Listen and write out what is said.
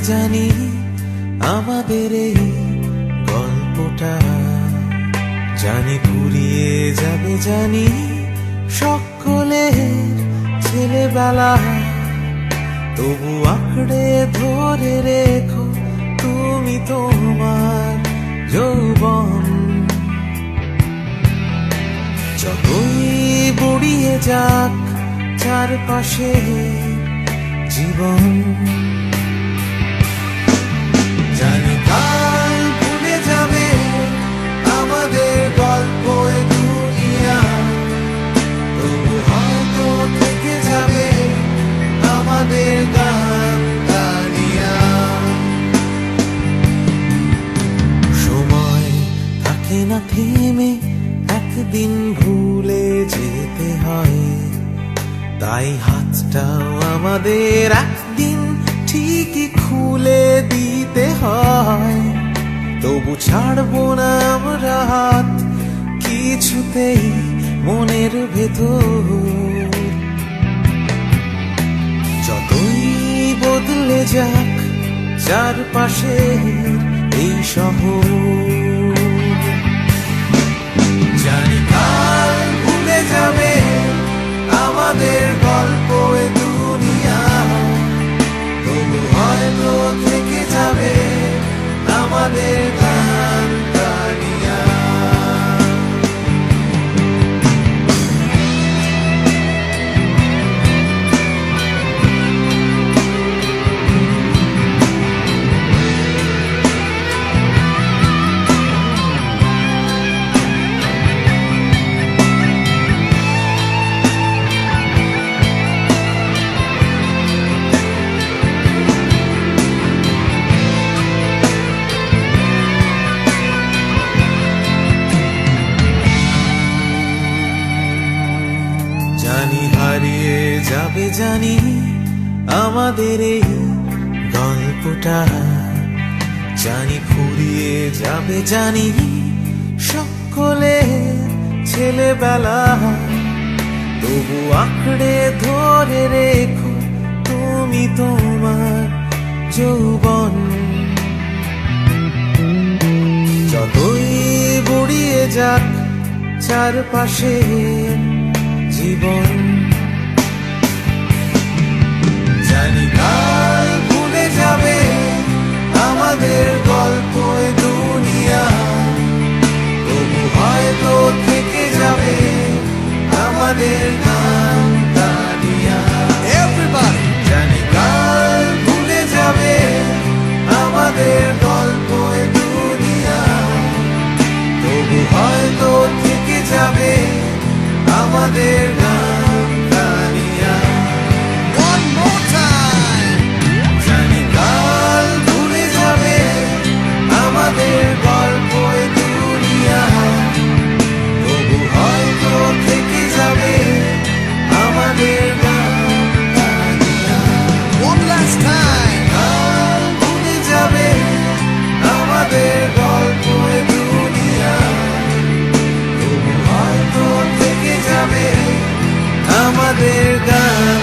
জানি আমাদের এই গল্পটা জানি ফুরিয়ে যাবে, জানি সকলের ছেলেবেলা, তবু আঁকড়ে ধরে রেখো তুমি তোমার যৌবন। যতই বুড়িয়ে যাক চারপাশে জীবন, জানি কাল ভুলে যাবে আমাদের গল্প এ দুনিয়া, তবু হয়তো থেকে যাবে আমাদের গান গানিয়া। সময় থাকে না থেমে, একদিন ভুলে যেতে হয়, তাই হাতটাও আমাদের একদিন ঠিকই খুলে দিতে হয়। তবু ছাড়বো না আমরা হাত কিছুতেই মনের ভেতর, যতই বদলে যাক চারপাশে এই শহর। জানি কাল ভুলে যাবে আমাদের গল্প এ দুনিয়া, তবু হয়তো থেকে যাবে আমাদের গান গানিয়া। জানি হারিয়ে যাবে, জানি আমাদের এই গল্পটা, জানি ফুরিয়ে যাবে, জানি সকলের ছেলেবেলা, তবু আঁকড়ে ধরে রেখো তুমি তোমার যৌবন। যতই বুড়িয়ে যাক চারপাশে জীবন, জানি কাল ভুলে যাবে আমাদের গল্প এ দুনিয়া, তবু হয়তো থেকে যাবে আমাদের গান গানিয়া। Everybody! জানি কাল ভুলে যাবে আমাদের গল্প এ দুনিয়া, তবু হয়তো থেকে যাবে আমাদের গান গানিয়া। One more time! জানি কাল ভুলে যাবে আমাদের গল্প এ দুনিয়া, তবু হয়তো থেকে যাবে আমাদের গান গানিয়া। One last time! কাল ভুলে যাবে আমাদের গল্প এ দুনিয়া, তবু হয়তো থেকে যাবে আমাদের গান।